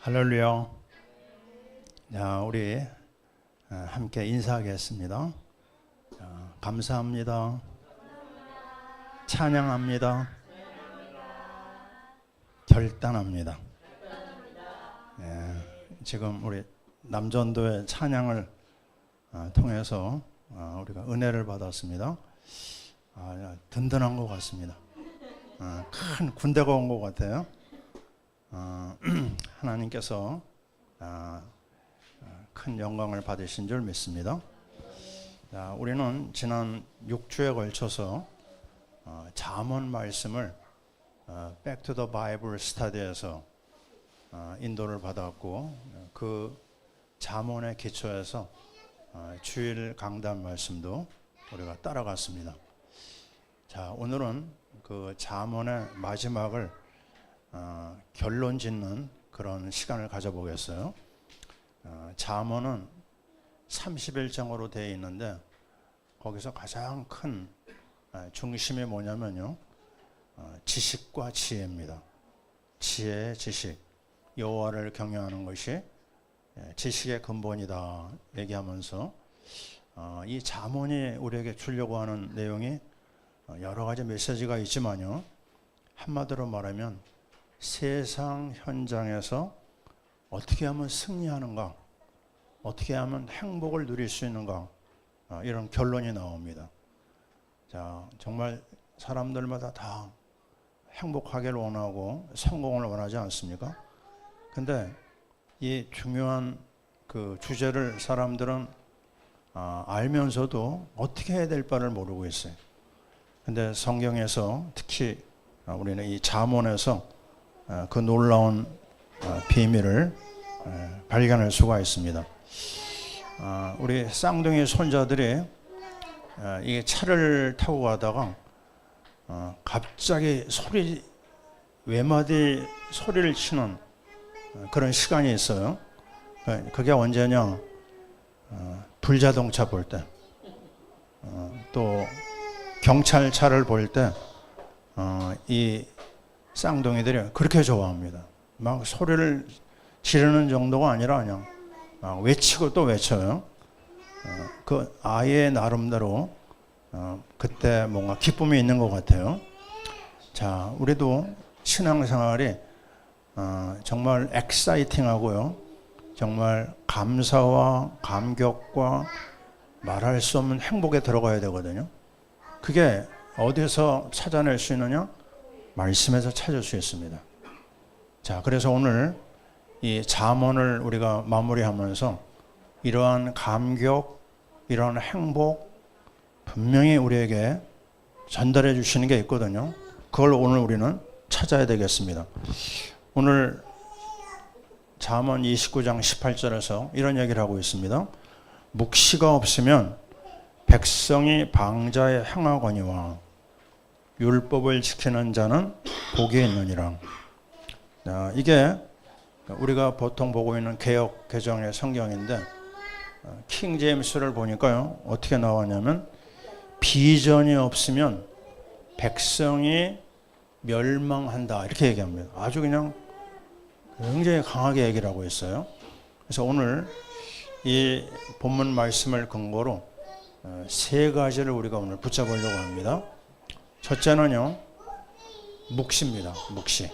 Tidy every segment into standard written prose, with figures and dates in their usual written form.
할렐루야. 자, 우리 함께 인사하겠습니다. 감사합니다. 찬양합니다. 결단합니다. 지금 우리 남전도의 찬양을 통해서 우리가 은혜를 받았습니다. 든든한 것 같습니다. 큰 군대가 온 것 같아요. 하나님께서 큰 영광을 받으신 줄 믿습니다. 우리는 지난 6주에 걸쳐서 잠언 말씀을 Back to the Bible 스터디에서 인도를 받았고, 그 잠언의 기초에서 주일 강단 말씀도 우리가 따라갔습니다. 자, 오늘은 그 잠언의 마지막을 결론 짓는 그런 시간을 가져보겠어요. 잠언은 31장으로 되어 있는데, 거기서 가장 큰 중심이 뭐냐면요, 지식과 지혜입니다. 지혜, 지식, 여호와를 경외하는 것이 지식의 근본이다 얘기하면서 이 잠언이 우리에게 주려고 하는 내용이 여러 가지 메시지가 있지만요, 한마디로 말하면 세상 현장에서 어떻게 하면 승리하는가, 어떻게 하면 행복을 누릴 수 있는가, 이런 결론이 나옵니다. 자, 정말 사람들마다 다 행복하기를 원하고 성공을 원하지 않습니까? 근데 이 중요한 그 주제를 사람들은 알면서도 어떻게 해야 될 바를 모르고 있어요. 근데 성경에서 특히 우리는 이 잠언에서 그 놀라운 비밀을 발견할 수가 있습니다. 우리 쌍둥이 손자들이 이게 차를 타고 가다가 갑자기 외마디 소리를 치는 그런 시간이 있어요. 그게 언제냐, 불자동차 볼 때, 또 경찰차를 볼 때 이 쌍둥이들이 그렇게 좋아합니다. 막 소리를 지르는 정도가 아니라 그냥 막 외치고 또 외쳐요. 그 아이의 나름대로 그때 뭔가 기쁨이 있는 것 같아요. 자, 우리도 신앙생활이 정말 엑사이팅하고요, 정말 감사와 감격과 말할 수 없는 행복에 들어가야 되거든요. 그게 어디서 찾아낼 수 있느냐? 말씀에서 찾을 수 있습니다. 자, 그래서 오늘 이 잠언을 우리가 마무리하면서 이러한 감격, 이러한 행복 분명히 우리에게 전달해 주시는 게 있거든요. 그걸 오늘 우리는 찾아야 되겠습니다. 오늘 잠언 29장 18절에서 이런 얘기를 하고 있습니다. 묵시가 없으면 백성이 방자에 행하거니와 율법을 지키는 자는 복이 있느니라. 이게 우리가 보통 보고 있는 개역 개정의 성경인데, 킹 제임스를 보니까요, 어떻게 나왔냐면 비전이 없으면 백성이 멸망한다 이렇게 얘기합니다. 아주 그냥 굉장히 강하게 얘기를 하고 있어요. 그래서 오늘 이 본문 말씀을 근거로 세 가지를 우리가 오늘 붙잡으려고 합니다. 첫째는요, 묵시입니다. 묵시.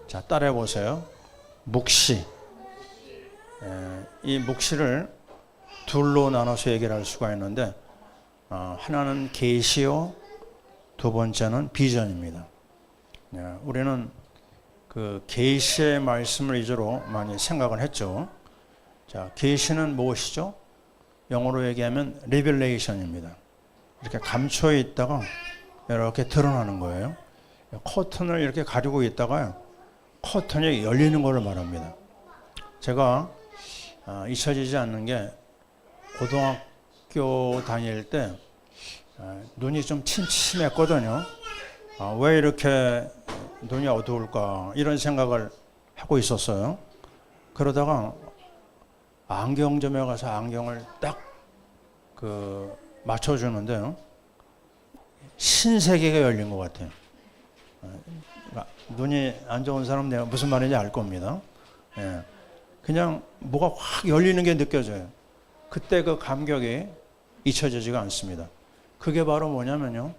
자, 따라해 보세요. 묵시. 이 묵시를 둘로 나눠서 얘기를 할 수가 있는데, 하나는 계시요, 두 번째는 비전입니다. 우리는 그 계시의 말씀을 위주로 많이 생각을 했죠. 자, 계시는 무엇이죠? 영어로 얘기하면 리빌레이션입니다. 이렇게 감춰 있다가 이렇게 드러나는 거예요. 커튼을 이렇게 가리고 있다가 커튼이 열리는 것을 말합니다. 제가 잊혀지지 않는 게, 고등학교 다닐 때 눈이 좀 침침했거든요. 왜 이렇게 눈이 어두울까, 이런 생각을 하고 있었어요. 그러다가 안경점에 가서 안경을 딱 맞춰주는데요, 신세계가 열린 것 같아요. 눈이 안 좋은 사람 내가 무슨 말인지 알 겁니다. 예. 그냥 뭐가 확 열리는 게 느껴져요. 그때 그 감격이 잊혀지지가 않습니다. 그게 바로 뭐냐면요,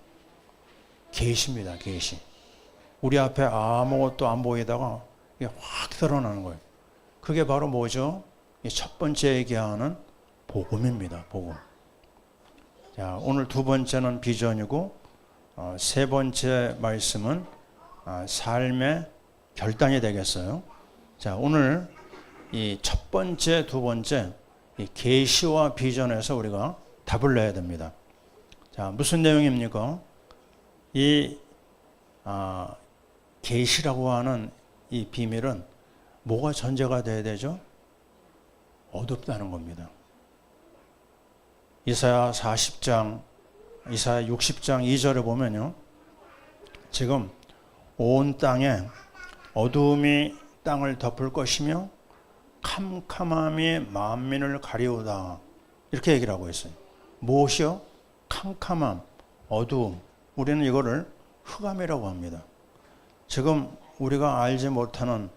계시입니다. 계시. 우리 앞에 아무것도 안 보이다가 이게 확 드러나는 거예요. 그게 바로 뭐죠? 이 첫 번째 얘기하는 복음입니다. 복음. 자, 오늘 두 번째는 비전이고, 세 번째 말씀은 삶의 결단이 되겠어요. 자, 오늘 이 첫 번째, 두 번째 이 계시와 비전에서 우리가 답을 내야 됩니다. 자, 무슨 내용입니까? 이 계시라고 하는 이 비밀은 뭐가 전제가 돼야 되죠? 어둡다는 겁니다. 이사야 40장, 이사야 60장 2절에 보면요, 지금 온 땅에 어두움이 땅을 덮을 것이며 캄캄함이 만민을 가리우다, 이렇게 얘기를 하고 있어요. 무엇이요? 캄캄함, 어두움. 우리는 이거를 흑암이라고 합니다. 지금 우리가 알지 못하는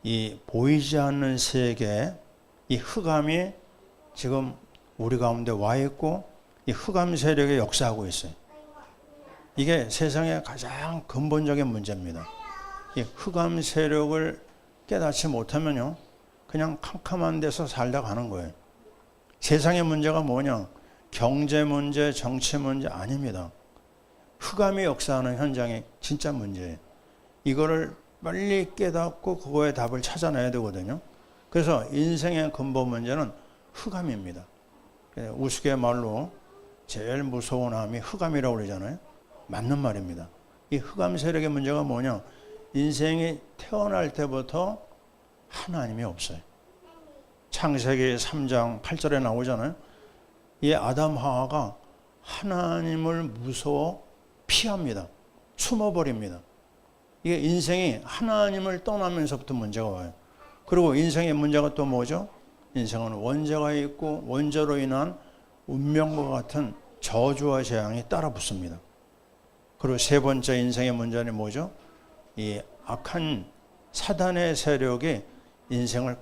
이 보이지 않는 세계에 이 흑암이 지금 우리 가운데 와 있고, 이 흑암 세력이 역사하고 있어요. 이게 세상의 가장 근본적인 문제입니다. 이 흑암 세력을 깨닫지 못하면요, 그냥 캄캄한 데서 살다 가는 거예요. 세상의 문제가 뭐냐? 경제 문제, 정치 문제 아닙니다. 흑암이 역사하는 현장이 진짜 문제예요. 이거를 빨리 깨닫고 그거의 답을 찾아내야 되거든요. 그래서 인생의 근본 문제는 흑암입니다. 우스갯말로 제일 무서운 암이 흑암이라고 그러잖아요. 맞는 말입니다. 이 흑암 세력의 문제가 뭐냐? 인생이 태어날 때부터 하나님이 없어요. 창세기 3장 8절에 나오잖아요. 이 아담 하와가 하나님을 무서워 피합니다. 숨어버립니다. 이게 인생이 하나님을 떠나면서부터 문제가 와요. 그리고 인생의 문제가 또 뭐죠? 인생은 원죄가 있고 원죄로 인한 운명과 같은 저주와 재앙이 따라 붙습니다. 그리고 세 번째 인생의 문제는 뭐죠? 이 악한 사단의 세력이 인생을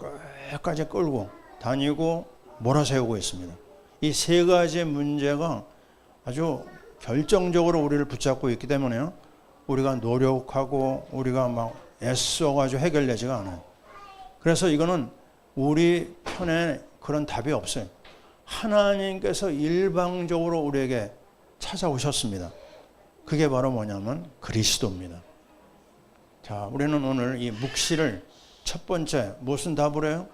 끝까지 끌고 다니고 몰아세우고 있습니다. 이 세 가지 문제가 아주 결정적으로 우리를 붙잡고 있기 때문에요, 우리가 노력하고 우리가 막 애써가지고 해결되지가 않아요. 그래서 이거는 우리 편에 그런 답이 없어요. 하나님께서 일방적으로 우리에게 찾아오셨습니다. 그게 바로 뭐냐면 그리스도입니다. 자, 우리는 오늘 이 묵시를 첫 번째 무슨 답을 해요?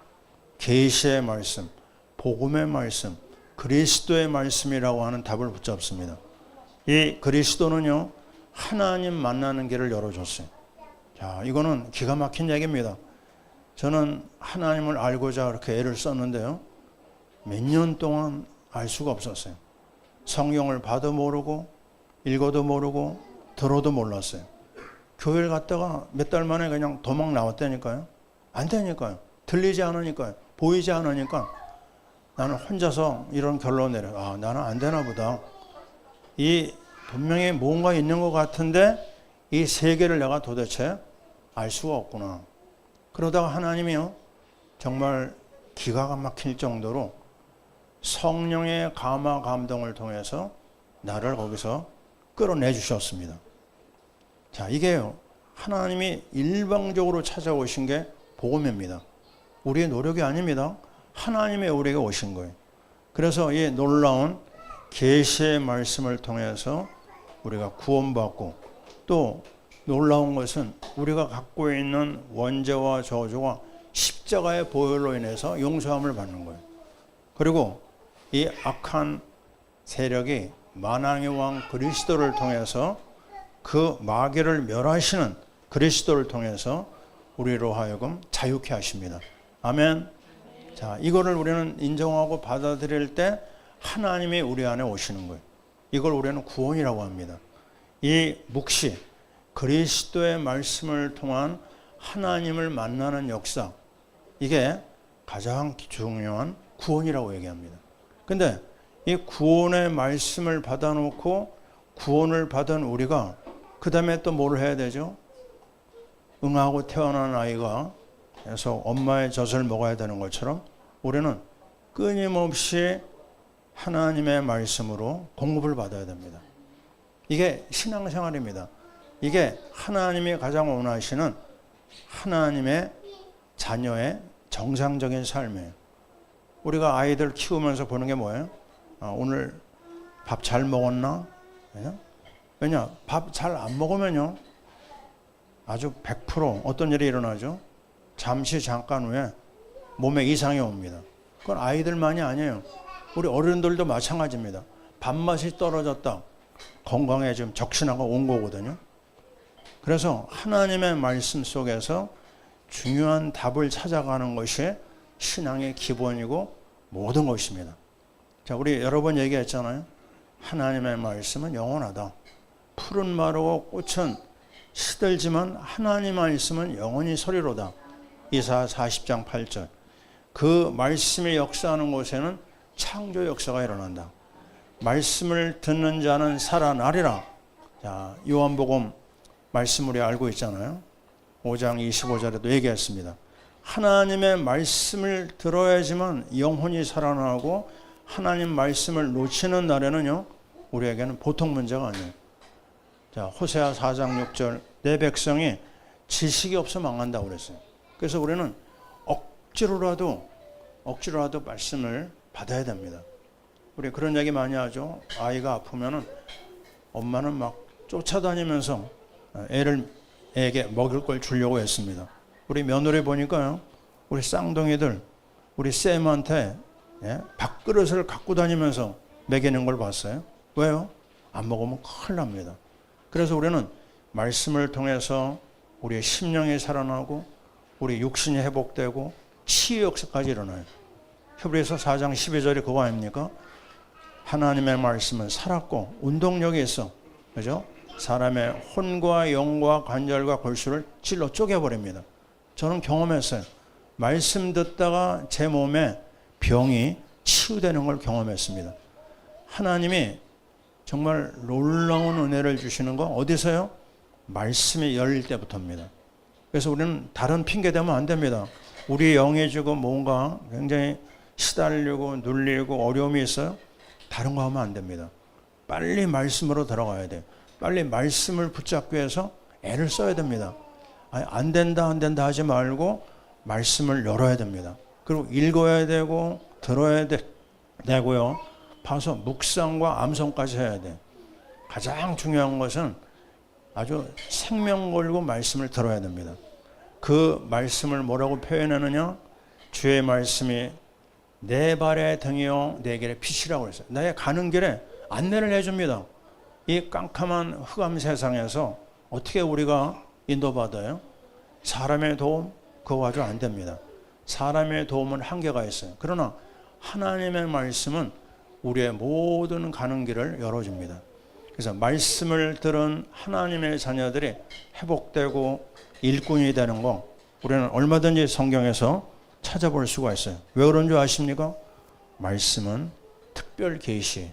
계시의 말씀, 복음의 말씀, 그리스도의 말씀이라고 하는 답을 붙잡습니다. 이 그리스도는요, 하나님 만나는 길을 열어줬어요. 자, 이거는 기가 막힌 얘기입니다. 저는 하나님을 알고자 그렇게 애를 썼는데요, 몇 년 동안 알 수가 없었어요. 성경을 봐도 모르고 읽어도 모르고 들어도 몰랐어요. 교회를 갔다가 몇 달 만에 그냥 도망 나왔다니까요. 안 되니까요. 들리지 않으니까요. 보이지 않으니까 나는 혼자서 이런 결론 내려. 나는 안 되나 보다. 이 분명히 뭔가 있는 것 같은데 이 세계를 내가 도대체 알 수가 없구나. 그러다가 하나님이요, 정말 기가 막힐 정도로 성령의 감화 감동을 통해서 나를 거기서 끌어내 주셨습니다. 자, 이게요, 하나님이 일방적으로 찾아오신 게 복음입니다. 우리의 노력이 아닙니다. 하나님의 우리에게 오신 거예요. 그래서 이 놀라운 계시의 말씀을 통해서 우리가 구원받고, 또 놀라운 것은 우리가 갖고 있는 원죄와 저주가 십자가의 보혈로 인해서 용서함을 받는 거예요. 그리고 이 악한 세력이 만왕의 왕 그리스도를 통해서, 그 마귀를 멸하시는 그리스도를 통해서 우리로 하여금 자유케 하십니다. 아멘. 자, 이거를 우리는 인정하고 받아들일 때 하나님이 우리 안에 오시는 거예요. 이걸 우리는 구원이라고 합니다. 이 묵시, 그리스도의 말씀을 통한 하나님을 만나는 역사, 이게 가장 중요한 구원이라고 얘기합니다. 근데 이 구원의 말씀을 받아놓고 구원을 받은 우리가 그 다음에 또 뭘 해야 되죠? 응하고 태어난 아이가 그래서 엄마의 젖을 먹어야 되는 것처럼 우리는 끊임없이 하나님의 말씀으로 공급을 받아야 됩니다. 이게 신앙생활입니다. 이게 하나님이 가장 원하시는 하나님의 자녀의 정상적인 삶이에요. 우리가 아이들 키우면서 보는 게 뭐예요? 오늘 밥 잘 먹었나? 왜냐? 밥 잘 안 먹으면요, 아주 100% 어떤 일이 일어나죠? 잠깐 후에 몸에 이상이 옵니다. 그건 아이들만이 아니에요. 우리 어른들도 마찬가지입니다. 밥맛이 떨어졌다. 건강에 지금 적신호가 온 거거든요. 그래서 하나님의 말씀 속에서 중요한 답을 찾아가는 것이 신앙의 기본이고 모든 것입니다. 자, 우리 여러 번 얘기했잖아요. 하나님의 말씀은 영원하다. 푸른 마르고 꽃은 시들지만 하나님 말씀은 영원히 서리로다. 이사야 40장 8절. 그 말씀이 역사하는 곳에는 창조 역사가 일어난다. 말씀을 듣는 자는 살아나리라. 자, 요한복음 말씀 우리 알고 있잖아요. 5장 25절에도 얘기했습니다. 하나님의 말씀을 들어야지만 영혼이 살아나고 하나님 말씀을 놓치는 날에는요, 우리에게는 보통 문제가 아니에요. 자, 호세아 4장 6절, 내 백성이 지식이 없어 망한다고 그랬어요. 그래서 우리는 억지로라도 말씀을 받아야 됩니다. 우리 그런 얘기 많이 하죠. 아이가 아프면은 엄마는 막 쫓아다니면서 애에게 먹을 걸 주려고 했습니다. 우리 며느리 보니까요, 우리 쌍둥이들, 우리 쌤한테 밥그릇을 갖고 다니면서 먹이는 걸 봤어요. 왜요? 안 먹으면 큰일 납니다. 그래서 우리는 말씀을 통해서 우리의 심령이 살아나고 우리 육신이 회복되고 치유 역사까지 일어나요. 히브리서 4장 12절이 그거 아닙니까? 하나님의 말씀은 살았고 운동력이 있어. 그죠? 사람의 혼과 영과 관절과 골수를 찔러 쪼개버립니다. 저는 경험했어요. 말씀 듣다가 제 몸에 병이 치유되는 걸 경험했습니다. 하나님이 정말 놀라운 은혜를 주시는 거 어디서요? 말씀이 열릴 때부터입니다. 그래서 우리는 다른 핑계 대면 안 됩니다. 우리 영이 지금 뭔가 굉장히 시달리고 눌리고 어려움이 있어요? 다른 거 하면 안 됩니다. 빨리 말씀으로 들어가야 돼요. 빨리 말씀을 붙잡기 위해서 애를 써야 됩니다. 아니, 안 된다 하지 말고 말씀을 열어야 됩니다. 그리고 읽어야 되고 들어야 되고요. 봐서 묵상과 암송까지 해야 돼요. 가장 중요한 것은 아주 생명 걸고 말씀을 들어야 됩니다. 그 말씀을 뭐라고 표현하느냐? 주의 말씀이 내 발의 등이요 내 길의 빛이라고 했어요. 나의 가는 길에 안내를 해줍니다. 이 깜깜한 흑암 세상에서 어떻게 우리가 인도받아요? 사람의 도움? 그거 가지고 안 됩니다. 사람의 도움은 한계가 있어요. 그러나 하나님의 말씀은 우리의 모든 가는 길을 열어줍니다. 그래서 말씀을 들은 하나님의 자녀들이 회복되고 일꾼이 되는 거 우리는 얼마든지 성경에서 찾아볼 수가 있어요. 왜 그런 줄 아십니까? 말씀은 특별 계시.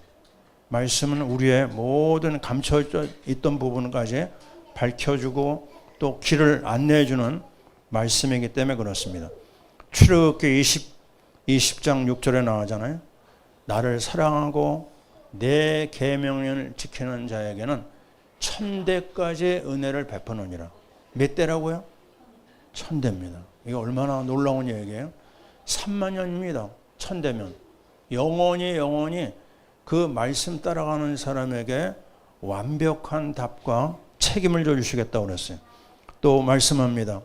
말씀은 우리의 모든 감춰져 있던 부분까지 밝혀주고 또 길을 안내해주는 말씀이기 때문에 그렇습니다. 출애굽기 20장 6절에 나오잖아요. 나를 사랑하고 내 계명을 지키는 자에게는 1000대까지 은혜를 베푸느니라. 몇 대라고요? 1000대입니다. 이게 얼마나 놀라운 얘기예요? 3만년입니다. 1000대면 영원히 그 말씀 따라가는 사람에게 완벽한 답과 책임을 져주시겠다고 그랬어요. 또 말씀합니다.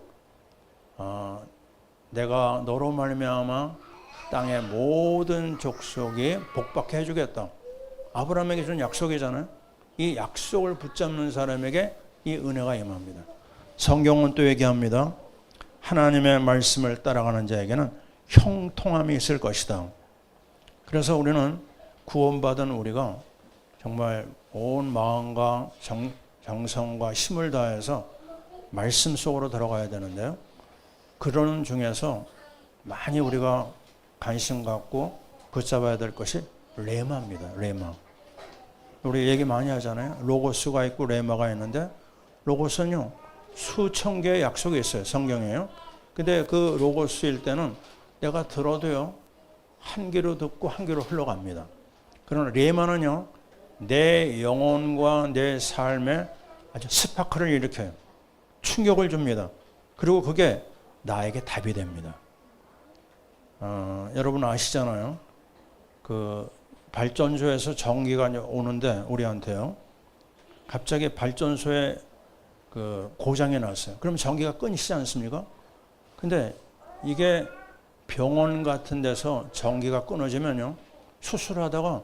내가 너로 말미암아 땅의 모든 족속이 복받게 해주겠다. 아브라함에게 준 약속이잖아요. 이 약속을 붙잡는 사람에게 이 은혜가 임합니다. 성경은 또 얘기합니다. 하나님의 말씀을 따라가는 자에게는 형통함이 있을 것이다. 그래서 우리는 구원받은 우리가 정말 온 마음과 정성과 힘을 다해서 말씀 속으로 들어가야 되는데요. 그러는 중에서 많이 우리가 관심 갖고 붙잡아야 될 것이 레마입니다. 레마. 우리 얘기 많이 하잖아요. 로고스가 있고 레마가 있는데 로고스는요 수천 개의 약속이 있어요. 성경에요. 근데 그 로고스일 때는 내가 들어도요, 한 귀로 듣고 한 귀로 흘러갑니다. 그러나 레마는요, 내 영혼과 내 삶에 아주 스파크를 일으켜요. 충격을 줍니다. 그리고 그게 나에게 답이 됩니다. 여러분 아시잖아요. 그 발전소에서 전기가 오는데 우리한테요. 갑자기 발전소에 그 고장이 났어요. 그럼 전기가 끊이지 않습니까? 근데 이게 병원 같은 데서 전기가 끊어지면요, 수술하다가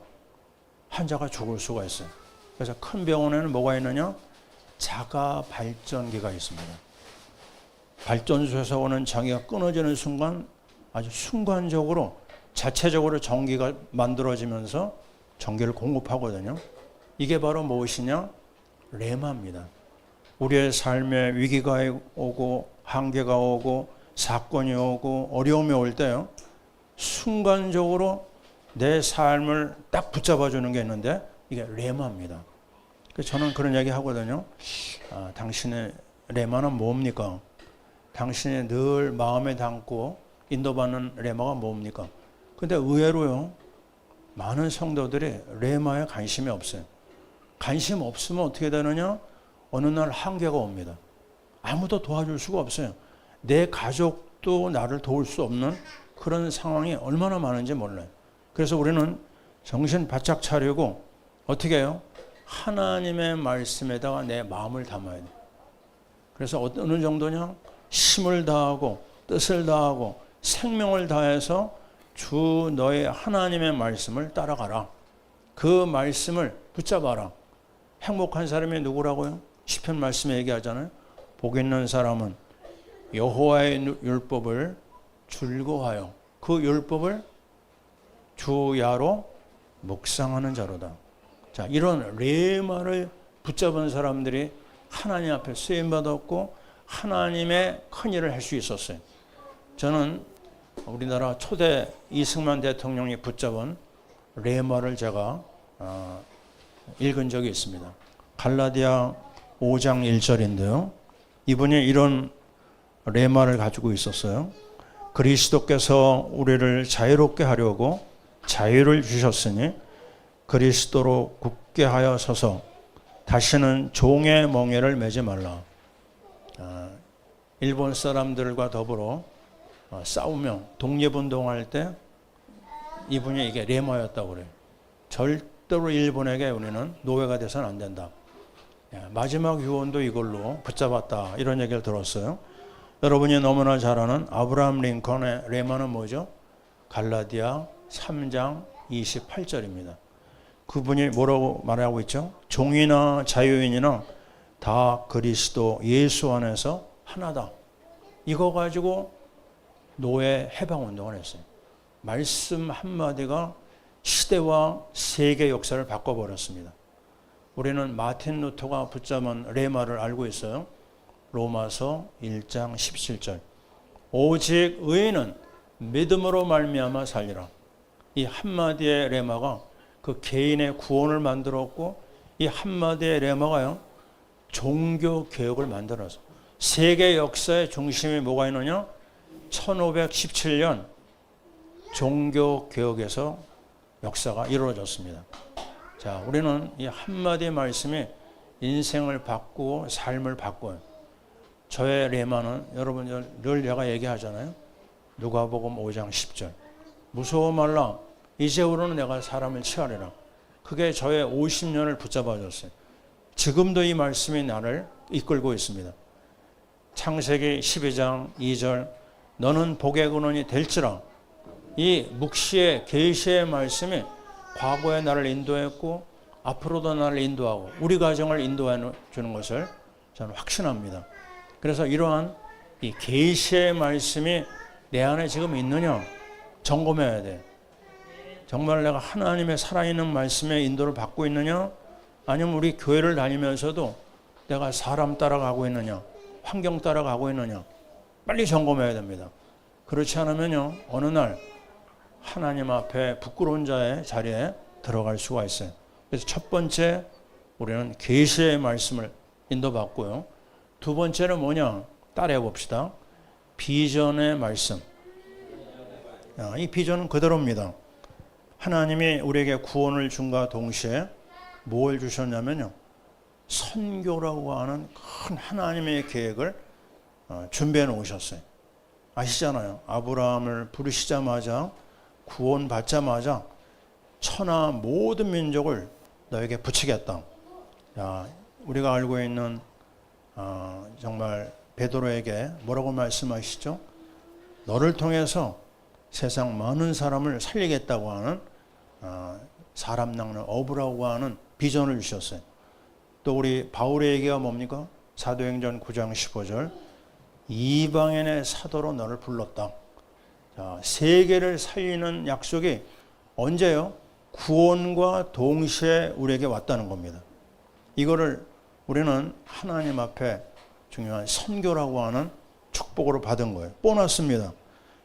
환자가 죽을 수가 있어요. 그래서 큰 병원에는 뭐가 있느냐? 자가 발전기가 있습니다. 발전소에서 오는 전기가 끊어지는 순간 아주 순간적으로 자체적으로 전기가 만들어지면서 전기를 공급하거든요. 이게 바로 무엇이냐? 레마입니다. 우리의 삶에 위기가 오고 한계가 오고 사건이 오고 어려움이 올 때요, 순간적으로 내 삶을 딱 붙잡아 주는 게 있는데 이게 레마입니다. 그래서 저는 그런 얘기 하거든요. 당신의 레마는 뭡니까? 당신이 늘 마음에 담고 인도받는 레마가 뭡니까? 근데 의외로요, 많은 성도들이 레마에 관심이 없어요. 관심 없으면 어떻게 되느냐? 어느 날 한계가 옵니다. 아무도 도와줄 수가 없어요. 내 가족도 나를 도울 수 없는 그런 상황이 얼마나 많은지 몰라요. 그래서 우리는 정신 바짝 차리고 어떻게 해요? 하나님의 말씀에다가 내 마음을 담아야 돼요. 그래서 어느 정도냐? 힘을 다하고 뜻을 다하고 생명을 다해서 주 너의 하나님의 말씀을 따라가라. 그 말씀을 붙잡아라. 행복한 사람이 누구라고요? 시편 말씀에 얘기하잖아요. 복 있는 사람은 여호와의 율법을 즐거워하여 그 율법을 주야로 묵상하는 자로다. 자, 이런 레마를 붙잡은 사람들이 하나님 앞에 쓰임받았고 하나님의 큰 일을 할 수 있었어요. 저는 우리나라 초대 이승만 대통령이 붙잡은 레마를 제가 읽은 적이 있습니다. 갈라디아 5장 1절인데요. 이분이 이런 레마를 가지고 있었어요. 그리스도께서 우리를 자유롭게 하려고 자유를 주셨으니 그리스도로 굳게 하여 서서 다시는 종의 멍에를 매지 말라. 일본 사람들과 더불어 싸우며 독립운동할 때 이분이 이게 레마였다고 그래요. 절대로 일본에게 우리는 노예가 돼서는 안 된다. 마지막 유언도 이걸로 붙잡았다. 이런 얘기를 들었어요. 여러분이 너무나 잘 아는 아브라함 링컨의 레마는 뭐죠? 갈라디아 3장 28절입니다. 그분이 뭐라고 말하고 있죠? 종이나 자유인이나 다 그리스도 예수 안에서 하나다. 이거 가지고 노예 해방운동을 했어요. 말씀 한마디가 시대와 세계 역사를 바꿔버렸습니다. 우리는 마틴 루터가 붙잡은 레마를 알고 있어요. 로마서 1장 17절. 오직 의인은 믿음으로 말미암아 살리라. 이 한마디의 레마가 그 개인의 구원을 만들었고, 이 한마디의 레마가요, 종교 개혁을 만들어서 세계 역사의 중심이 뭐가 있느냐? 1517년 종교 개혁에서 역사가 이루어졌습니다. 자, 우리는 이 한마디 말씀이 인생을 바꾸고 삶을 바꿔요. 저의 레마는 여러분 늘 제가 얘기하잖아요. 누가복음 5장 10절. 무서워 말라. 이제후로는 내가 사람을 치하리라. 그게 저의 50년을 붙잡아줬어요. 지금도 이 말씀이 나를 이끌고 있습니다. 창세기 12장 2절. 너는 복의 근원이 될지라. 이 묵시의 계시의 말씀이 과거에 나를 인도했고 앞으로도 나를 인도하고 우리 가정을 인도해 주는 것을 저는 확신합니다. 그래서 이러한 이 계시의 말씀이 내 안에 지금 있느냐 점검해야 돼. 정말 내가 하나님의 살아있는 말씀의 인도를 받고 있느냐, 아니면 우리 교회를 다니면서도 내가 사람 따라가고 있느냐, 환경 따라가고 있느냐, 빨리 점검해야 됩니다. 그렇지 않으면요, 어느 날 하나님 앞에 부끄러운 자의 자리에 들어갈 수가 있어요. 그래서 첫 번째 우리는 계시의 말씀을 인도받고요. 두 번째는 뭐냐? 따라해 봅시다. 비전의 말씀. 이 비전은 그대로입니다. 하나님이 우리에게 구원을 준과 동시에 뭘 주셨냐면요, 선교라고 하는 큰 하나님의 계획을 준비해 놓으셨어요. 아시잖아요. 아브라함을 부르시자마자, 구원 받자마자 천하 모든 민족을 너에게 붙이겠다. 우리가 알고 있는 정말 베드로에게 뭐라고 말씀하시죠? 너를 통해서 세상 많은 사람을 살리겠다고 하는 사람 낚는 어부라고 하는 비전을 주셨어요. 또 우리 바울의 얘기가 뭡니까? 사도행전 9장 15절, 이방인의 사도로 너를 불렀다. 세계를 살리는 약속이 언제요? 구원과 동시에 우리에게 왔다는 겁니다. 이거를 우리는 하나님 앞에 중요한 선교라고 하는 축복으로 받은 거예요. 보너스입니다.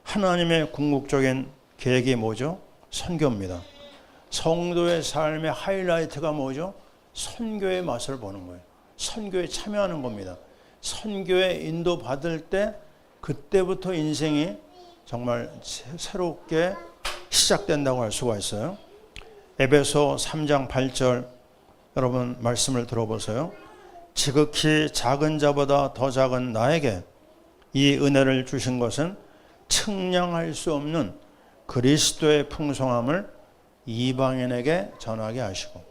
하나님의 궁극적인 계획이 뭐죠? 선교입니다. 성도의 삶의 하이라이트가 뭐죠? 선교의 맛을 보는 거예요. 선교에 참여하는 겁니다. 선교에 인도받을 때 그때부터 인생이 정말 새롭게 시작된다고 할 수가 있어요. 에베소 3장 8절 여러분 말씀을 들어보세요. 지극히 작은 자보다 더 작은 나에게 이 은혜를 주신 것은 측량할 수 없는 그리스도의 풍성함을 이방인에게 전하게 하시고,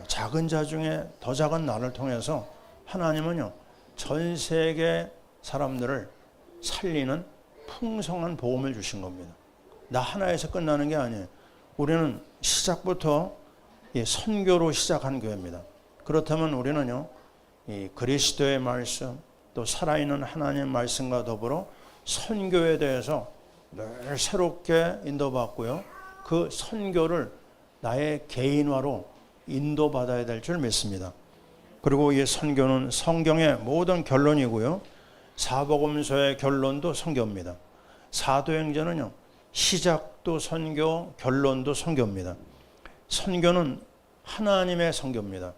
작은 자 중에 더 작은 나를 통해서 하나님은요, 전 세계 사람들을 살리는 풍성한 복음을 주신 겁니다. 나 하나에서 끝나는 게 아니에요. 우리는 시작부터 이 선교로 시작한 교회입니다. 그렇다면 우리는요, 이 그리스도의 말씀, 또 살아있는 하나님 말씀과 더불어 선교에 대해서 늘 새롭게 인도받고요, 그 선교를 나의 개인화로 인도받아야 될 줄 믿습니다. 그리고 이 선교는 성경의 모든 결론이고요, 사복음서의 결론도 선교입니다. 사도행전은요, 시작도 선교, 결론도 선교입니다. 선교는 하나님의 선교입니다.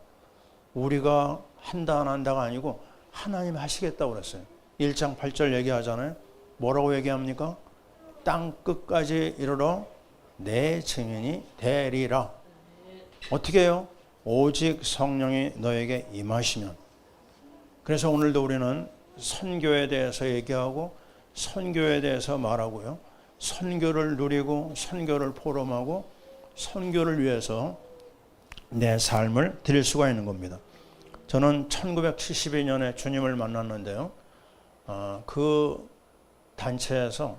우리가 한다 안 한다가 아니고 하나님 하시겠다고 그랬어요. 1장 8절 얘기하잖아요. 뭐라고 얘기합니까? 땅 끝까지 이르러 내 증인이 되리라. 어떻게 해요? 오직 성령이 너에게 임하시면. 그래서 오늘도 우리는 선교에 대해서 얘기하고 선교에 대해서 말하고요, 선교를 누리고 선교를 포럼하고 선교를 위해서 내 삶을 드릴 수가 있는 겁니다. 저는 1972년에 주님을 만났는데요, 그 단체에서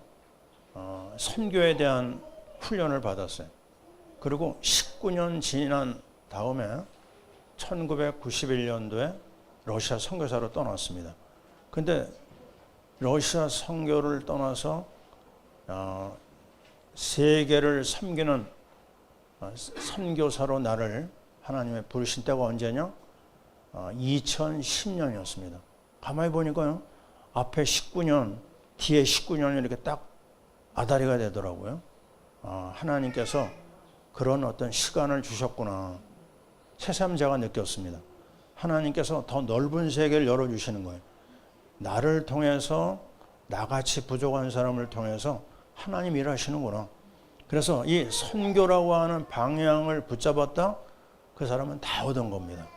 선교에 대한 훈련을 받았어요. 그리고 19년 지난 다음에 1991년도에 러시아 선교사로 떠났습니다. 근데 러시아 선교를 떠나서 세계를 섬기는 선교사로 나를 하나님의 부르신 때가 언제냐? 2010년이었습니다. 가만히 보니까요, 앞에 19년, 뒤에 19년이 이렇게 딱 아다리가 되더라고요. 하나님께서 그런 어떤 시간을 주셨구나. 새삼 제가 느꼈습니다. 하나님께서 더 넓은 세계를 열어주시는 거예요. 나를 통해서, 나같이 부족한 사람을 통해서 하나님 일하시는구나. 그래서 이 선교라고 하는 방향을 붙잡았다, 그 사람은 다 얻은 겁니다.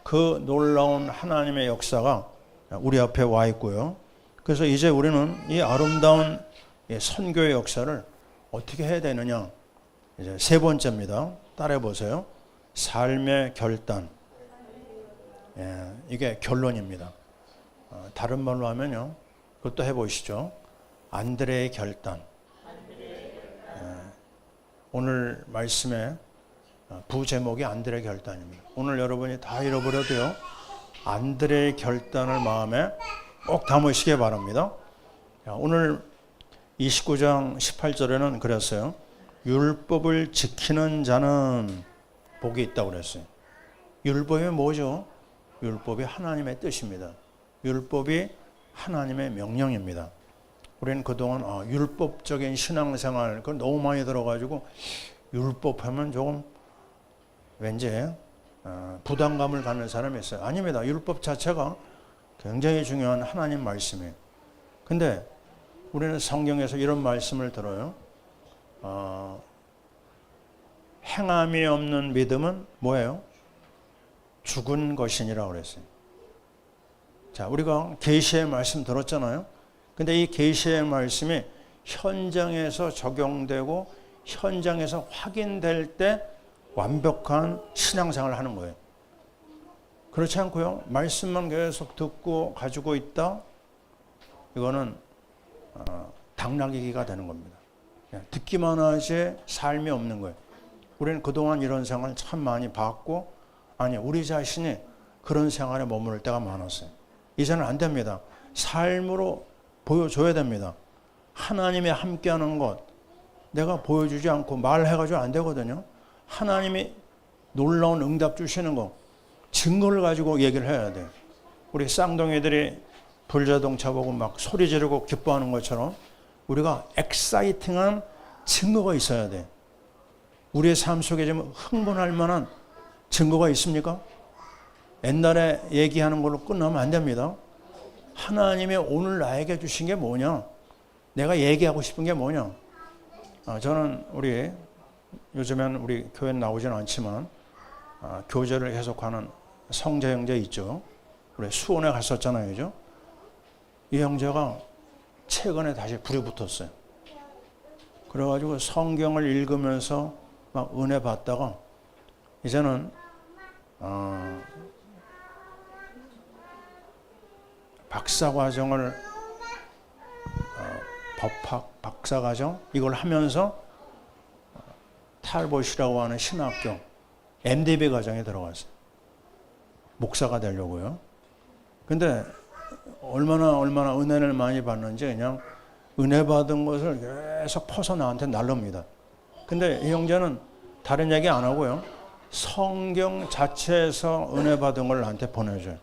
그 놀라운 하나님의 역사가 우리 앞에 와 있고요. 그래서 이제 우리는 이 아름다운 선교의 역사를 어떻게 해야 되느냐. 이제 세 번째입니다. 따라해 보세요. 삶의 결단. 이게 결론입니다. 다른 말로 하면요, 그것도 해보시죠. 안드레의 결단. 오늘 말씀의 부제목이 안드레의 결단입니다. 오늘 여러분이 다 잃어버려도요, 안드레의 결단을 마음에 꼭 담으시기 바랍니다. 오늘 29장 18절에는 그랬어요. 율법을 지키는 자는 복이 있다고 그랬어요. 율법이 뭐죠? 율법이 하나님의 뜻입니다. 율법이 하나님의 명령입니다. 우리는 그동안 율법적인 신앙생활, 그걸 너무 많이 들어가지고 율법하면 조금 왠지 부담감을 갖는 사람이 있어요. 아닙니다. 율법 자체가 굉장히 중요한 하나님 말씀이에요. 근데 우리는 성경에서 이런 말씀을 들어요. 행함이 없는 믿음은 뭐예요? 죽은 것이니라고 그랬어요. 자, 우리가 계시의 말씀 들었잖아요. 근데 이 계시의 말씀이 현장에서 적용되고 현장에서 확인될 때 완벽한 신앙생활을 하는 거예요. 그렇지 않고요, 말씀만 계속 듣고 가지고 있다, 이거는 당나귀가 되는 겁니다. 듣기만 하지 삶이 없는 거예요. 우리는 그동안 이런 생활을 참 많이 봤고, 아니, 우리 자신이 그런 생활에 머무를 때가 많았어요. 이제는 안 됩니다. 삶으로 보여줘야 됩니다. 하나님이 함께하는 것, 내가 보여주지 않고 말해가지고 안 되거든요. 하나님이 놀라운 응답 주시는 거, 증거를 가지고 얘기를 해야 돼요. 우리 쌍둥이들이 불자동차 보고 막 소리 지르고 기뻐하는 것처럼 우리가 엑사이팅한 증거가 있어야 돼. 우리의 삶 속에 좀 흥분할 만한 증거가 있습니까? 옛날에 얘기하는 걸로 끝나면 안 됩니다. 하나님이 오늘 나에게 주신 게 뭐냐? 내가 얘기하고 싶은 게 뭐냐? 저는 요즘엔 우리 교회 나오지는 않지만 교제를 계속하는 성재 형제 있죠. 우리 수원에 갔었잖아요, 그죠? 이 형제가 최근에 다시 불이 붙었어요. 그래가지고 성경을 읽으면서 막 은혜 받다가 이제는 박사과정을 법학 박사과정 이걸 하면서 탈봇이라고 하는 신학교 MDB 과정에 들어갔어요. 목사가 되려고요. 근데 얼마나 은혜를 많이 받는지 그냥 은혜 받은 것을 계속 퍼서 나한테 날릅니다. 근데 이 형제는 다른 얘기 안 하고요. 성경 자체에서 은혜 받은 걸 나한테 보내줘요.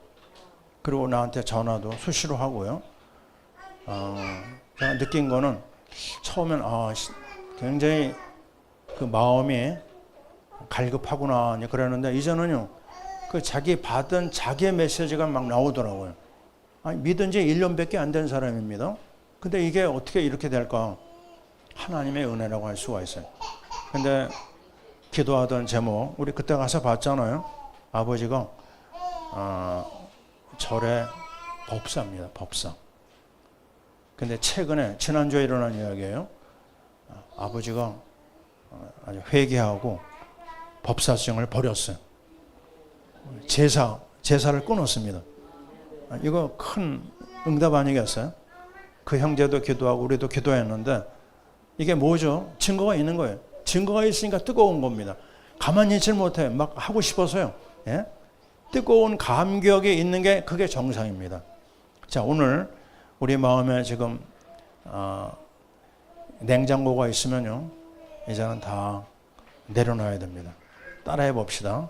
그리고 나한테 전화도 수시로 하고요. 제가 느낀 거는 처음엔 굉장히 그 마음이 갈급하구나 그러는데 이제는요, 그 자기 받은 자기의 메시지가 막 나오더라고요. 아니, 믿은 지 1년밖에 안 된 사람입니다. 근데 이게 어떻게 이렇게 될까? 하나님의 은혜라고 할 수가 있어요. 근데 기도하던 제목, 우리 그때 가서 봤잖아요. 아버지가 절에 법사입니다. 법사. 근데 최근에 지난주에 일어난 이야기예요. 아버지가 아주 회개하고 법사증을 버렸어요. 제사를 끊었습니다. 이거 큰 응답 아니겠어요? 그 형제도 기도하고 우리도 기도했는데 이게 뭐죠? 증거가 있는 거예요. 증거가 있으니까 뜨거운 겁니다. 가만히 있질 못해. 막 하고 싶어서요. 예? 뜨거운 감격이 있는 게 그게 정상입니다. 자, 오늘 우리 마음에 지금 냉장고가 있으면요, 이제는 다 내려놔야 됩니다. 따라해 봅시다.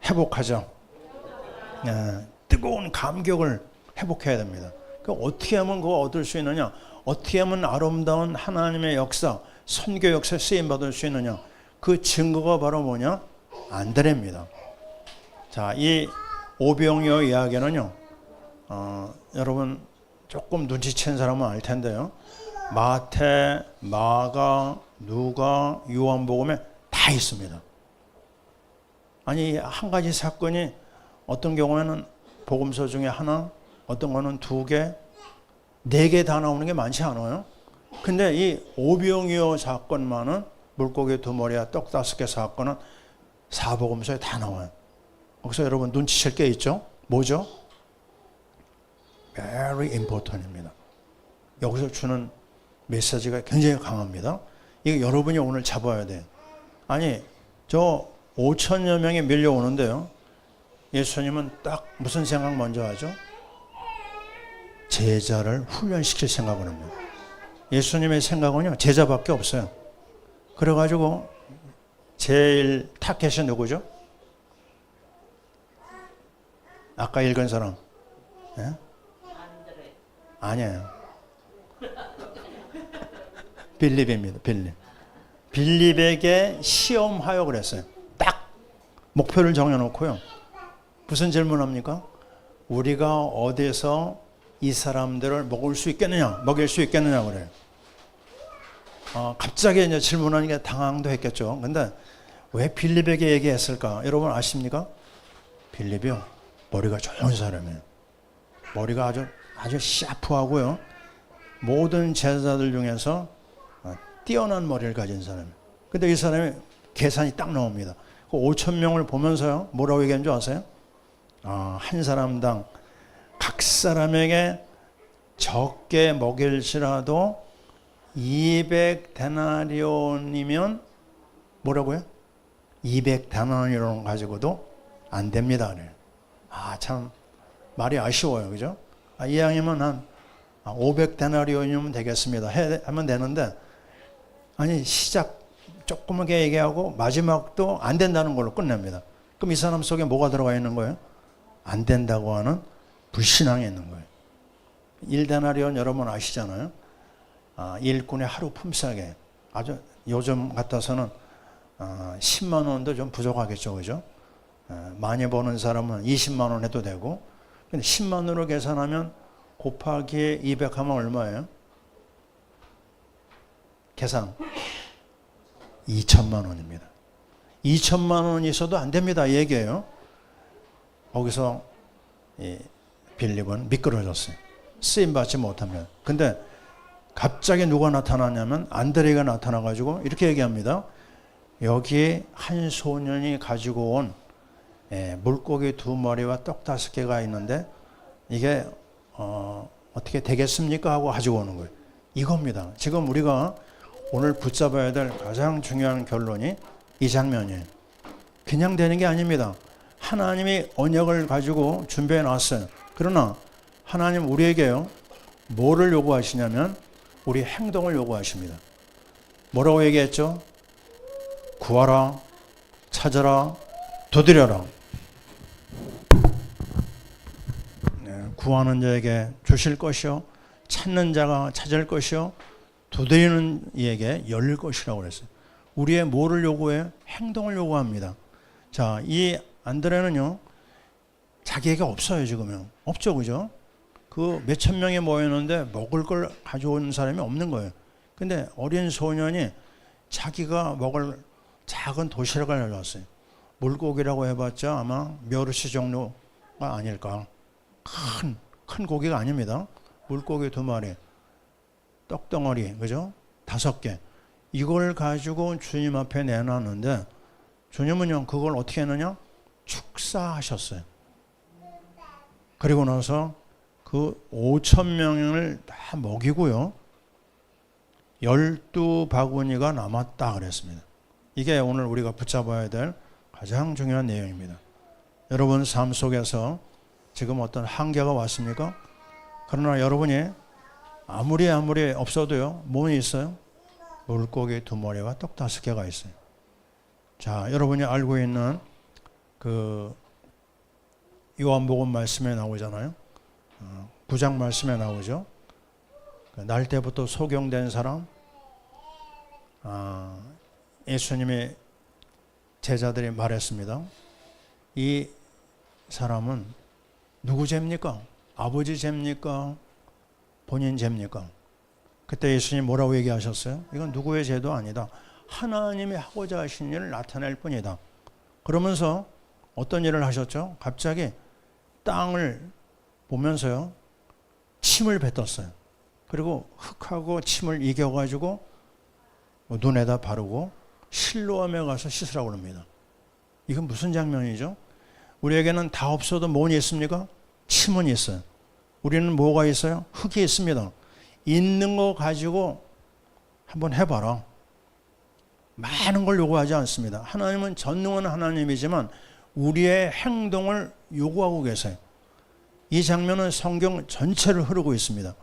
회복하죠. 뜨거운 감격을 회복해야 됩니다. 어떻게 하면 그거 얻을 수 있느냐? 어떻게 하면 아름다운 하나님의 역사, 선교 역사에 쓰임 받을 수 있느냐? 그 증거가 바로 뭐냐? 안드레입니다. 자, 이 오병이어 이야기는요, 여러분 조금 눈치챈 사람은 알 텐데요. 마태, 마가, 누가, 요한복음에 다 있습니다. 아니, 한 가지 사건이 어떤 경우에는 복음서 중에 하나, 어떤 거는 2개, 4개 다 나오는 게 많지 않아요. 근데 이 오병이어 사건만은 물고기 2마리와 떡 5개 사건은 사복음서에 다 나와요. 그래서 여러분 눈치챌 게 있죠? 뭐죠? Very important입니다. 여기서 주는 메시지가 굉장히 강합니다. 이거 여러분이 오늘 잡아야 돼요. 아니, 저 5천여 명이 밀려오는데요. 예수님은 딱 무슨 생각 먼저 하죠? 제자를 훈련시킬 생각을 합니다. 예수님의 생각은요, 제자밖에 없어요. 그래가지고 제일 타겟이 누구죠? 아까 읽은 사람. 예? 아니에요. 빌립입니다. 빌립에게 시험하여 그랬어요. 딱 목표를 정해놓고요. 무슨 질문합니까? 우리가 어디서 이 사람들을 먹일 수 있겠느냐 그래요. 갑자기 이제 질문하니까 당황도 했겠죠. 근데 왜 빌립에게 얘기했을까? 여러분 아십니까? 빌립이요, 머리가 좋은 사람이에요. 머리가 아주 샤프하고요. 모든 제자들 중에서 뛰어난 머리를 가진 사람이에요. 근데 이 사람이 계산이 딱 나옵니다. 그 5천 명을 보면서요, 뭐라고 얘기한 줄 아세요? 한 사람당 각 사람에게 적게 먹일지라도 200데나리온이면 뭐라고요? 200데나리온 가지고도 안 됩니다. 참 말이 아쉬워요. 그죠? 이왕이면 한 500데나리온이면 되겠습니다. 하면 되는데, 아니, 시작 조그맣게 얘기하고 마지막도 안 된다는 걸로 끝냅니다. 그럼 이 사람 속에 뭐가 들어가 있는 거예요? 안 된다고 하는 불신앙이 있는 거예요. 1데나리온 여러분 아시잖아요. 일꾼의 하루 품삯에 아주 요즘 같아서는 10만 원도 좀 부족하겠죠. 그죠? 많이 버는 사람은 20만 원 해도 되고, 근데 10만 원으로 계산하면 곱하기 200 하면 얼마예요? 계산 2천만 원입니다. 2천만 원이 있어도 안 됩니다, 이 얘기예요. 거기서 빌립은 미끄러졌어요. 쓰임받지 못하면. 근데 갑자기 누가 나타나냐면 안드레가 나타나가지고 이렇게 얘기합니다. 여기 한 소년이 가지고 온 물고기 2마리와 떡 5개가 있는데 이게 어떻게 되겠습니까? 하고 가지고 오는 거예요. 이겁니다. 지금 우리가 오늘 붙잡아야 될 가장 중요한 결론이 이 장면이에요. 그냥 되는 게 아닙니다. 하나님이 언약을 가지고 준비해 놨어요. 그러나 하나님 우리에게요, 뭐를 요구하시냐면 우리 행동을 요구하십니다. 뭐라고 얘기했죠? 구하라, 찾아라, 두드려라. 구하는 자에게 주실 것이요, 찾는 자가 찾을 것이요, 두드리는 이에게 열릴 것이라고 그랬어요. 우리의 뭐를 요구해요? 행동을 요구합니다. 자, 이 안드레는요, 자기에게 없어요. 지금요, 없죠. 그죠? 그 몇천 명이 모였는데 먹을 걸 가져온 사람이 없는 거예요. 근데 어린 소년이 자기가 먹을 작은 도시락을 가져왔어요. 물고기라고 해봤자 아마 멸치 종류가 아닐까. 큰 고기가 아닙니다. 물고기 2마리, 떡덩어리, 그죠? 5개. 이걸 가지고 주님 앞에 내놨는데, 주님은요, 그걸 어떻게 했느냐? 축사하셨어요. 그리고 나서 그 5천 명을 다 먹이고요, 12바구니가 남았다 그랬습니다. 이게 오늘 우리가 붙잡아야 될 가장 중요한 내용입니다. 여러분 삶 속에서 지금 어떤 한계가 왔습니까? 그러나 여러분이 아무리 없어도요, 뭐는 있어요? 물고기 2마리와 떡 5개가 있어요. 자, 여러분이 알고 있는 그 요한복음 말씀에 나오잖아요. 9장 말씀에 나오죠. 날 때부터 소경된 사람, 예수님이 제자들이 말했습니다. 이 사람은 누구 죄입니까? 아버지 죄입니까? 본인 죄입니까? 그때 예수님 뭐라고 얘기하셨어요? 이건 누구의 죄도 아니다. 하나님이 하고자 하신 일을 나타낼 뿐이다. 그러면서 어떤 일을 하셨죠? 갑자기 땅을 보면서요, 침을 뱉었어요. 그리고 흙하고 침을 이겨가지고 눈에다 바르고 실로암에 가서 씻으라고 합니다. 이건 무슨 장면이죠? 우리에게는 다 없어도 뭐는 있습니까? 침은 있어요. 우리는 뭐가 있어요? 흙이 있습니다. 있는 거 가지고 한번 해봐라. 많은 걸 요구하지 않습니다. 하나님은 전능한 하나님이지만 우리의 행동을 요구하고 계세요. 이 장면은 성경 전체를 흐르고 있습니다.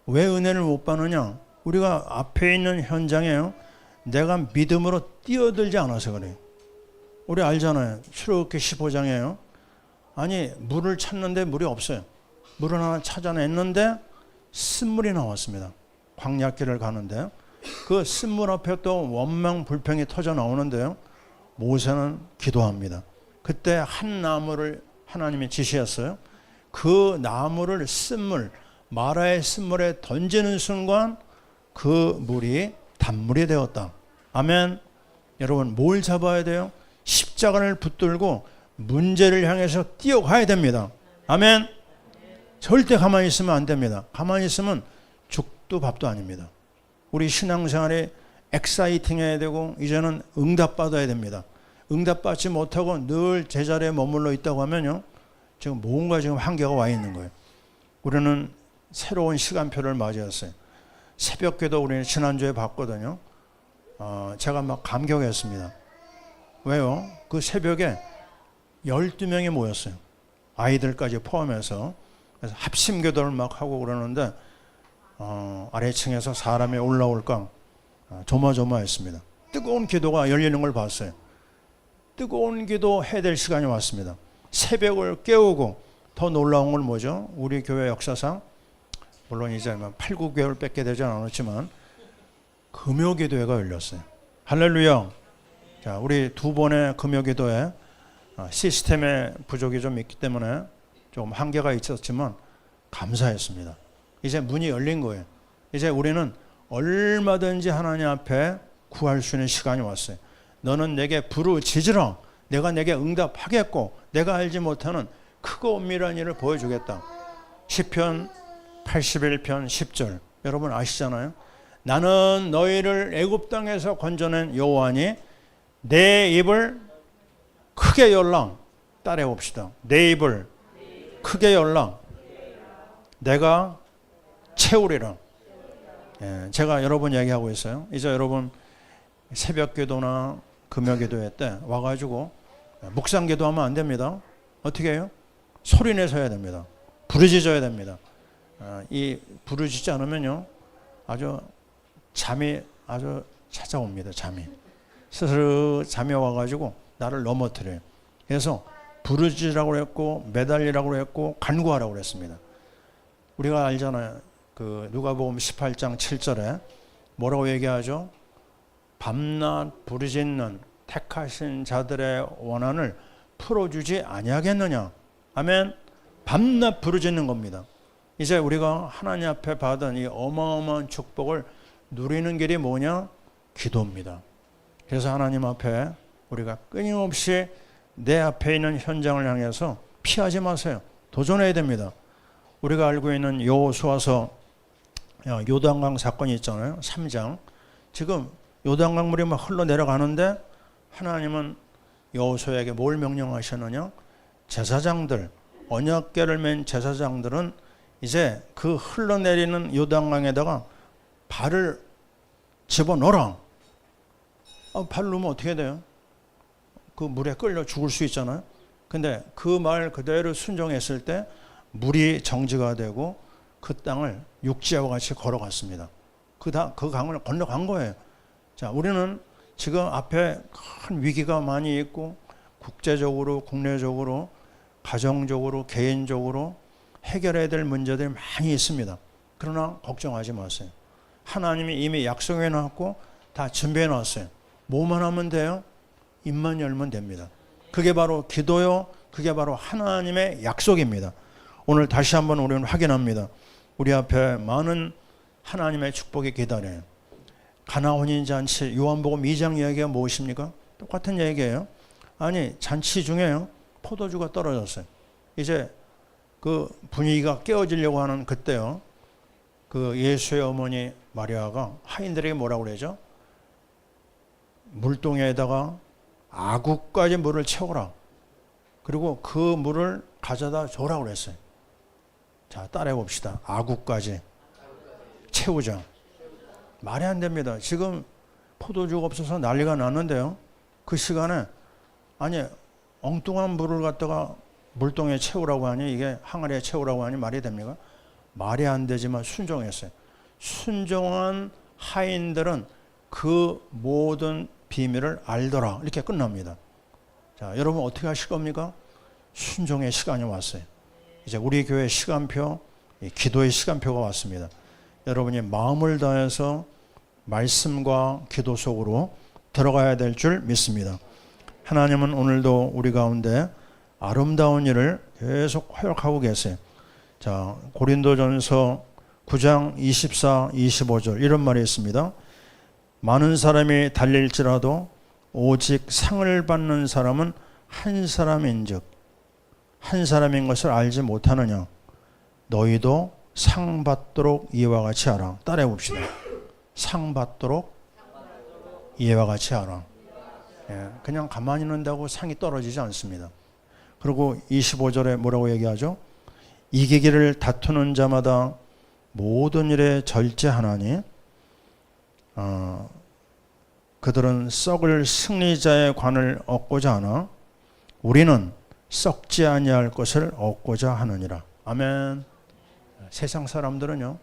왜 은혜를 못 받느냐? 우리가 앞에 있는 현장에요, 내가 믿음으로 뛰어들지 않아서 그래요. 우리 알잖아요. 출애굽기 15장에요. 아니, 물을 찾는데 물이 없어요. 물을 하나 찾아냈는데 쓴물이 나왔습니다. 광야길을 가는데 그 쓴물 앞에 또 원망 불평이 터져 나오는데요, 모세는 기도합니다. 그때 한 나무를 하나님이 지시했어요. 그 나무를 쓴물, 마라의 쓴물에 던지는 순간 그 물이 단물이 되었다. 아멘. 여러분, 뭘 잡아야 돼요? 십자가를 붙들고 문제를 향해서 뛰어가야 됩니다. 아멘. 절대 가만히 있으면 안 됩니다. 가만히 있으면 죽도 밥도 아닙니다. 우리 신앙생활에 엑사이팅해야 되고 이제는 응답받아야 됩니다. 응답받지 못하고 늘 제자리에 머물러 있다고 하면요, 지금 뭔가 지금 한계가 와 있는 거예요. 우리는 새로운 시간표를 맞이했어요. 새벽기도 우리는 지난주에 봤거든요. 제가 막 감격했습니다. 왜요? 그 새벽에 12명이 모였어요. 아이들까지 포함해서. 그래서 합심기도를 막 하고 그러는데 아래층에서 사람이 올라올까 조마조마했습니다. 뜨거운 기도가 열리는 걸 봤어요. 뜨거운 기도 해야 될 시간이 왔습니다. 새벽을 깨우고, 더 놀라운 건 뭐죠? 우리 교회 역사상 물론 이제 8, 9개월 뺏게 되지 않았지만 금요기도회가 열렸어요. 할렐루야. 자, 우리 두 번의 금요기도회 시스템의 부족이 좀 있기 때문에 좀 한계가 있었지만 감사했습니다. 이제 문이 열린 거예요. 이제 우리는 얼마든지 하나님 앞에 구할 수 있는 시간이 왔어요. 너는 내게 부르짖으라. 내가 내게 응답하겠고 내가 알지 못하는 크고 엄밀한 일을 보여주겠다. 시편 81편 10절 여러분 아시잖아요. 나는 너희를 애굽 땅에서 건져낸 여호와니 내 입을 크게 열라. 따라해 봅시다. 내 입을 크게 열라. 내가 채우리라. 제가 여러 번 얘기하고 있어요. 이제 여러분 새벽 기도나 금요 기도회 때 와가지고 묵상 기도하면 안 됩니다. 어떻게 해요? 소리내서 해야 됩니다. 부르짖어야 됩니다. 이 부르짖지 않으면요 잠이 아주 찾아옵니다. 잠이 스스로 잠이 와가지고 나를 넘어뜨려요. 그래서 부르짖으라고 그랬고 매달리라고 그랬고 간구하라고 그랬습니다. 우리가 알잖아요. 그 누가복음 18장 7절에 뭐라고 얘기하죠? 밤낮 부르짖는 택하신 자들의 원한을 풀어주지 아니하겠느냐. 아멘. 밤낮 부르짖는 겁니다. 이제 우리가 하나님 앞에 받은 이 어마어마한 축복을 누리는 길이 뭐냐? 기도입니다. 그래서 하나님 앞에 우리가 끊임없이 내 앞에 있는 현장을 향해서 피하지 마세요. 도전해야 됩니다. 우리가 알고 있는 여호수아서 요단강 사건이 있잖아요. 3장. 지금 요단강 물이 막 흘러내려가는데 하나님은 여호수아에게 뭘 명령하셨느냐? 제사장들, 언약궤를 맨 제사장들은 이제 그 흘러내리는 요단강에다가 발을 집어넣어라. 발을 넣으면 어떻게 돼요? 그 물에 끌려 죽을 수 있잖아요. 근데 그 말 그대로 순종했을 때 물이 정지가 되고 그 땅을 육지와 같이 걸어갔습니다. 그 강을 건너간 거예요. 자, 우리는 지금 앞에 큰 위기가 많이 있고 국제적으로, 국내적으로, 가정적으로, 개인적으로 해결해야 될 문제들이 많이 있습니다. 그러나 걱정하지 마세요. 하나님이 이미 약속해 놨고 다 준비해 놨어요. 뭐만 하면 돼요? 입만 열면 됩니다. 그게 바로 기도요. 그게 바로 하나님의 약속입니다. 오늘 다시 한번 우리는 확인합니다. 우리 앞에 많은 하나님의 축복이 기다려요. 가나 혼인잔치 요한복음 2장 이야기가 무엇입니까? 똑같은 얘기예요. 아니 잔치 중에요 포도주가 떨어졌어요. 이제 그 분위기가 깨어지려고 하는 그때요. 그 예수의 어머니 마리아가 하인들에게 뭐라고 그러죠? 물동에다가 아구까지 물을 채워라. 그리고 그 물을 가져다 줘라고 그랬어요. 자, 따라해 봅시다. 아구까지 채우자. 말이 안 됩니다. 지금 포도주가 없어서 난리가 났는데요. 그 시간에 아니 엉뚱한 물을 갖다가 물동에 채우라고 하니 이게 항아리에 채우라고 하니 말이 됩니까? 말이 안 되지만 순종했어요. 순종한 하인들은 그 모든 비밀을 알더라. 이렇게 끝납니다. 자, 여러분 어떻게 하실 겁니까? 순종의 시간이 왔어요. 이제 우리 교회 시간표, 기도의 시간표가 왔습니다. 여러분이 마음을 다해서 말씀과 기도 속으로 들어가야 될 줄 믿습니다. 하나님은 오늘도 우리 가운데 아름다운 일을 계속 허락하고 계세요. 자, 고린도전서 9장 24, 25절 이런 말이 있습니다. 많은 사람이 달릴지라도 오직 상을 받는 사람은 한 사람인즉 한 사람인 것을 알지 못하느냐. 너희도 상 받도록 이와 같이 하라. 따라해 봅시다. 상 받도록 이와 같이 하라. 그냥 가만히 있는다고 상이 떨어지지 않습니다. 그리고 25절에 뭐라고 얘기하죠? 이기기를 다투는 자마다 모든 일에 절제하나니 그들은 썩을 승리자의 관을 얻고자 하나 우리는 썩지 아니할 것을 얻고자 하느니라. 아멘. 세상 사람들은요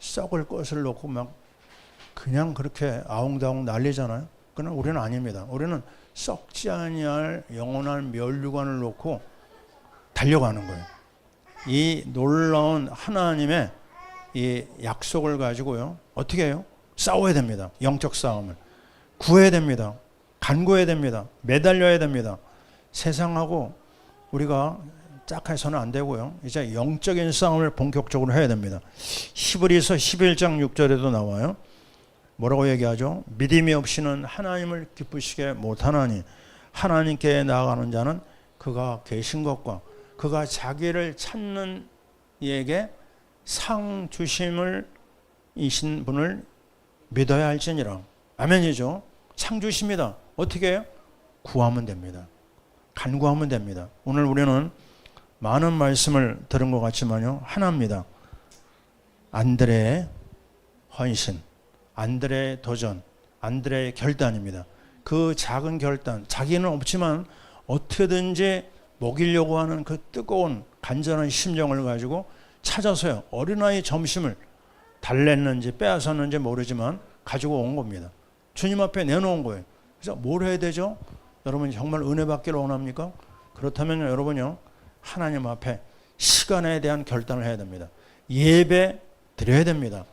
썩을 것을 놓고 막 그냥 그렇게 아웅다웅 난리잖아요. 그러나 우리는 아닙니다. 우리는 썩지 아니할 영원한 면류관을 놓고 달려가는 거예요. 이 놀라운 하나님의 이 약속을 가지고요 어떻게 해요? 싸워야 됩니다. 영적 싸움을 구해야 됩니다. 간구해야 됩니다. 매달려야 됩니다. 세상하고 우리가 짝해서는 안 되고요. 이제 영적인 싸움을 본격적으로 해야 됩니다. 히브리서 11장 6절에도 나와요. 뭐라고 얘기하죠? 믿음이 없이는 하나님을 기쁘시게 못하나니 하나님께 나아가는 자는 그가 계신 것과 그가 자기를 찾는 이에게 상 주심을 이신 분을 믿어야 할지니라. 아멘이죠. 상 주십니다. 어떻게 해요? 구하면 됩니다. 간구하면 됩니다. 오늘 우리는 많은 말씀을 들은 것 같지만요 하나입니다. 안드레의 헌신, 안드레의 도전, 안드레의 결단입니다. 그 작은 결단, 자기는 없지만 어떻게든지 먹이려고 하는 그 뜨거운 간절한 심정을 가지고 찾아서요 어린아이 점심을 달랬는지 빼앗았는지 모르지만 가지고 온 겁니다. 주님 앞에 내놓은 거예요. 그래서 뭘 해야 되죠? 여러분 정말 은혜 받기를 원합니까? 그렇다면 여러분요 하나님 앞에 시간에 대한 결단을 해야 됩니다. 예배 드려야 됩니다.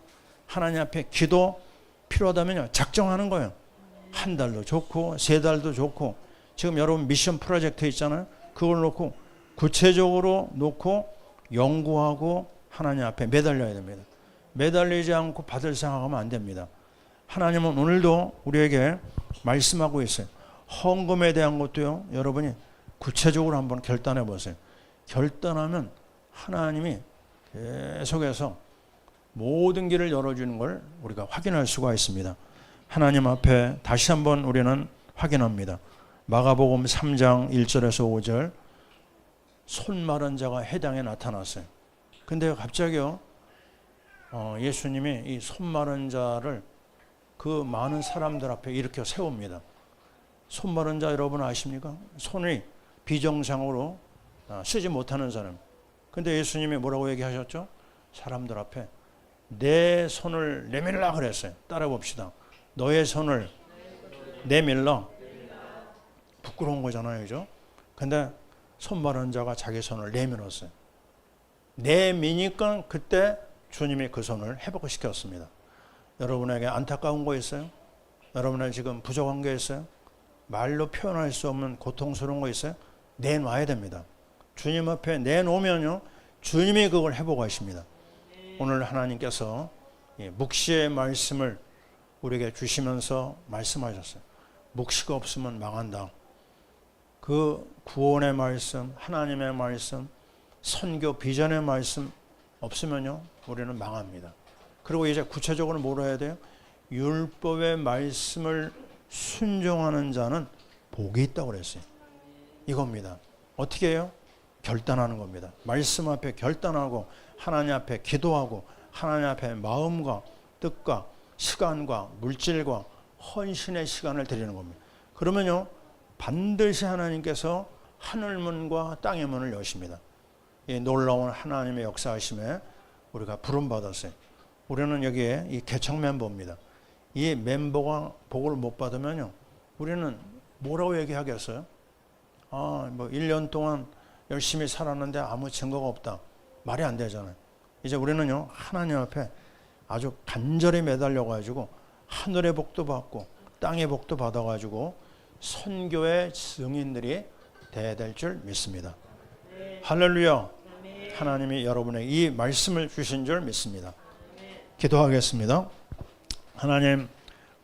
하나님 앞에 기도 필요하다면요 작정하는 거예요. 한 달도 좋고 세 달도 좋고 지금 여러분 미션 프로젝트 있잖아요. 그걸 놓고 구체적으로 놓고 연구하고 하나님 앞에 매달려야 됩니다. 매달리지 않고 받을 생각하면 안 됩니다. 하나님은 오늘도 우리에게 말씀하고 있어요. 헌금에 대한 것도요 여러분이 구체적으로 한번 결단해 보세요. 결단하면 하나님이 계속해서 모든 길을 열어주는 걸 우리가 확인할 수가 있습니다. 하나님 앞에 다시 한번 우리는 확인합니다. 마가복음 3장 1절에서 5절 손 마른 자가 회당에 나타났어요. 근데 갑자기요 예수님이 이 손 마른 자를 그 많은 사람들 앞에 이렇게 세웁니다. 손 마른 자 여러분 아십니까? 손이 비정상으로 쓰지 못하는 사람. 근데 예수님이 뭐라고 얘기하셨죠? 사람들 앞에 내 손을 내밀라 그랬어요. 따라 봅시다. 너의 손을 내밀라. 부끄러운 거잖아요, 그죠? 근데 손 마른 자가 자기 손을 내밀었어요. 내미니까 그때 주님이 그 손을 회복시켰습니다. 여러분에게 안타까운 거 있어요? 여러분의 지금 부족한 게 있어요? 말로 표현할 수 없는 고통스러운 거 있어요? 내놔야 됩니다. 주님 앞에 내놓으면요 주님이 그걸 회복하십니다. 오늘 하나님께서 묵시의 말씀을 우리에게 주시면서 말씀하셨어요. 묵시가 없으면 망한다. 그 구원의 말씀, 하나님의 말씀, 선교 비전의 말씀 없으면요 우리는 망합니다. 그리고 이제 구체적으로 뭐라 해야 돼요? 율법의 말씀을 순종하는 자는 복이 있다고 그랬어요. 이겁니다. 어떻게 해요? 결단하는 겁니다. 말씀 앞에 결단하고 하나님 앞에 기도하고 하나님 앞에 마음과 뜻과 시간과 물질과 헌신의 시간을 드리는 겁니다. 그러면요 반드시 하나님께서 하늘문과 땅의 문을 여십니다. 이 놀라운 하나님의 역사하심에 우리가 부름받았어요. 우리는 여기에 이 개척 멤버입니다. 이 멤버가 복을 못 받으면요 우리는 뭐라고 얘기하겠어요? 뭐 1년 동안 열심히 살았는데 아무 증거가 없다. 말이 안 되잖아요. 이제 우리는요 하나님 앞에 아주 간절히 매달려 가지고 하늘의 복도 받고 땅의 복도 받아 가지고 선교의 증인들이 돼야 될 줄 믿습니다. 할렐루야. 하나님이 여러분에게 이 말씀을 주신 줄 믿습니다. 기도하겠습니다. 하나님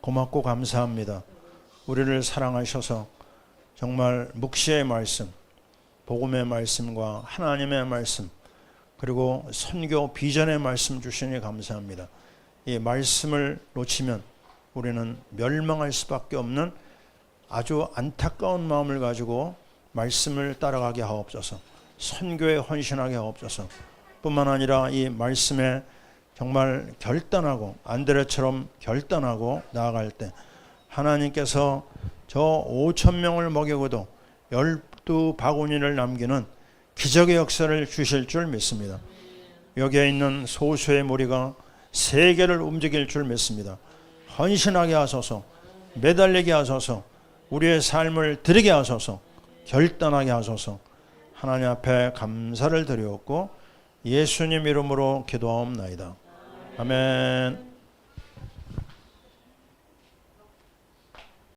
고맙고 감사합니다. 우리를 사랑하셔서 정말 묵시의 말씀, 복음의 말씀과 하나님의 말씀, 그리고 선교 비전의 말씀 주시니 감사합니다. 이 말씀을 놓치면 우리는 멸망할 수밖에 없는 아주 안타까운 마음을 가지고 말씀을 따라가게 하옵소서. 선교에 헌신하게 하옵소서. 뿐만 아니라 이 말씀에 정말 결단하고 안드레처럼 결단하고 나아갈 때 하나님께서 저 5,000명을 먹이고도 12바구니를 남기는 기적의 역사를 주실 줄 믿습니다. 여기에 있는 소수의 무리가 세계를 움직일 줄 믿습니다. 헌신하게 하소서, 매달리게 하소서, 우리의 삶을 드리게 하소서, 결단하게 하소서. 하나님 앞에 감사를 드리옵고 예수님 이름으로 기도하옵나이다. 아멘.